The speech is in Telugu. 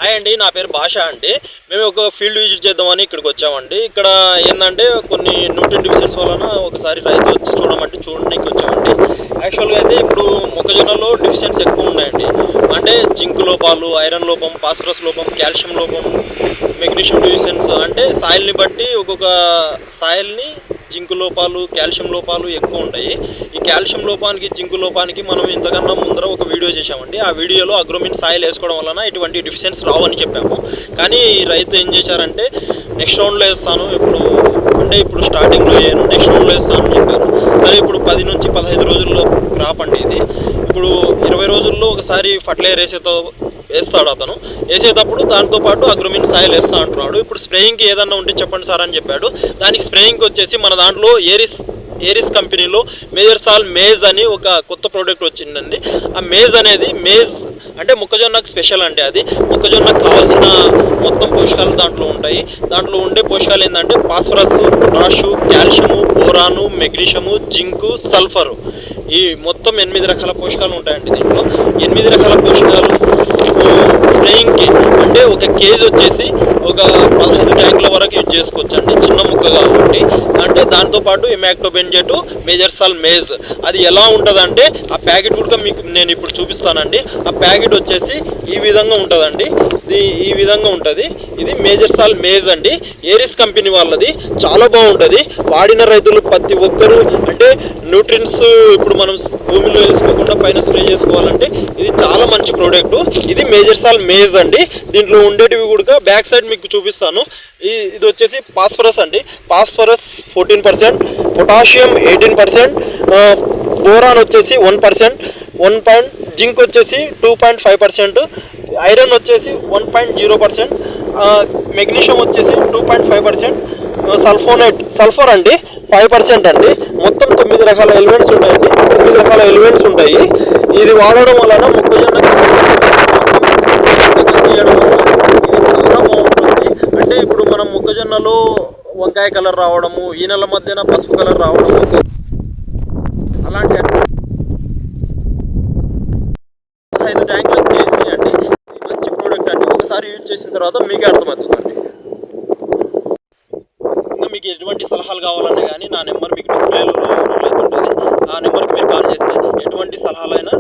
హాయ్ అండి, నా పేరు భాష అండి. మేము ఒక ఫీల్డ్ విజిట్ చేద్దామని ఇక్కడికి వచ్చామండి. ఇక్కడ ఏంటంటే కొన్ని న్యూట్రియం డిఫిషియన్స్ వలన ఒకసారి రైతు వచ్చి చూడడానికి వచ్చామండి. యాక్చువల్గా అయితే ఇప్పుడు మొక్కజొన్నలో డిఫిషియన్స్ ఎక్కువ ఉన్నాయండి. అంటే జింక్ లోపాలు, ఐరన్ లోపం, ఫాస్ఫరస్ లోపం, కాల్షియం లోపం, మెగ్నీషియం డిఫిషియన్స్. అంటే సాయిల్ని బట్టి ఒక్కొక్క సాయిల్ని జింకు లోపాలు, కాల్షియం లోపాలు ఎక్కువ ఉంటాయి. ఈ కాల్షియం లోపానికి, జింకు లోపానికి మనం ఇంతకన్నా ముందర ఒక వీడియో చేశామండి. ఆ వీడియోలో అగ్రోమిన్ సాయిల్ వేసుకోవడం వలన ఇటువంటి డిఫిషియన్స్ రావని చెప్పాము. కానీ రైతు ఏం చేశారంటే నెక్స్ట్ రౌండ్లో వేస్తాను, ఇప్పుడు స్టార్టింగ్లో వేయను, నెక్స్ట్ రౌండ్లో వేస్తాను అని చెప్పారు. సరే, ఇప్పుడు 10 నుంచి 15 రోజుల్లో క్రాప్ అండి ఇది. ఇప్పుడు 20 రోజుల్లో ఒకసారి ఫర్టిలైజర్ వేస్తాడు అతను. వేసేటప్పుడు దాంతోపాటు అగ్రోమిన్ సాయిల్ వేస్తా అంటున్నాడు. ఇప్పుడు స్ప్రేయింగ్కి ఏదన్నా ఉంటే చెప్పండి సార్ అని చెప్పాడు. దానికి స్ప్రేయింగ్కి వచ్చేసి మన దాంట్లో ఏరిస్ కంపెనీలో మేజర్సాల్ మేజ్ అని ఒక కొత్త ప్రోడక్ట్ వచ్చిందండి. ఆ మేజ్ అనేది అంటే మొక్కజొన్నకు స్పెషల్ అండి. అది మొక్కజొన్నకు కావాల్సిన మొత్తం పోషకాలు దాంట్లో ఉంటాయి. దాంట్లో ఉండే పోషకాలు ఏంటంటే phosphorus, potash, calcium, boron, magnesium, zinc, sulphur. ఈ మొత్తం 8 రకాల పోషకాలు ఉంటాయండి. దీంట్లో 8 రకాల పోషకాలు స్ప్రేయింగ్కి అంటే ఒక కేజీ వచ్చేసి ఒక 15 ట్యాంకుల వరకు యూజ్ చేసుకోవచ్చు అండి, చిన్న ముక్క కాబట్టి. అంటే దాంతోపాటు ఇమాక్టోబెంజేట్, మేజర్సాల్ మేజ్. అది ఎలా ఉంటుందంటే ఆ ప్యాకెట్ కూడా మీకు నేను ఇప్పుడు చూపిస్తానండి. ఆ ప్యాకెట్ వచ్చేసి ఈ విధంగా ఉంటుందండి. ఈ విధంగా ఉంటుంది. ఇది మేజర్సాల్ మేజ్ అండి, ఏరిస్ కంపెనీ వాళ్ళది. చాలా బాగుంటుంది. వాడిన రైతులు ప్రతి ఒక్కరూ అంటే న్యూట్రియన్స్ ఇప్పుడు మనం భూమిలో వేసుకోకుండా పైన స్ప్రే చేసుకోవాలంటే ఇది చాలా మంచి ప్రోడక్ట్. ఇది మేజర్సాల్ మేజ్ అండి. దీంట్లో ఉండేటివి కూడా బ్యాక్ సైడ్ మీకు చూపిస్తాను. ఇది వచ్చేసి ఫాస్ఫరస్ అండి. ఫాస్ఫరస్ 14%, పొటాషియం 18%, బోరాన్ వచ్చేసి 1%, జింక్ వచ్చేసి 2.5%, ఐరన్ వచ్చేసి 1.0%, మెగ్నీషియం వచ్చేసి 2.5%, సల్ఫర్ అండి 5% అండి. మొత్తం 9 రకాల ఎలిమెంట్స్ ఉంటాయండి. 9 రకాల ఎలిమెంట్స్ ఉంటాయి. ఇది వాడడం వలన మొక్కజొన్న చేయడం వల్ల ఇది చాలా బాగుంటుంది. అంటే ఇప్పుడు మనం మొక్కజొన్నలో వంకాయ కలర్ రావడము, ఈ నెల మధ్యన పసుపు కలర్ రావడము, అలాంటి 5 ట్యాంకులు చేసి అండి. ఇది మంచి ప్రోడక్ట్ అండి. ఒకసారి యూజ్ చేసిన తర్వాత మీకే అర్థమవుతుందండి. మీకు ఎటువంటి సలహాలు కావాలన్నా కానీ నా నెంబర్ మీకు డిస్ప్లేలో ఉంటుంది. ఆ నెంబర్కి మీరు కాల్ చేస్తే ఎటువంటి సలహాలైనా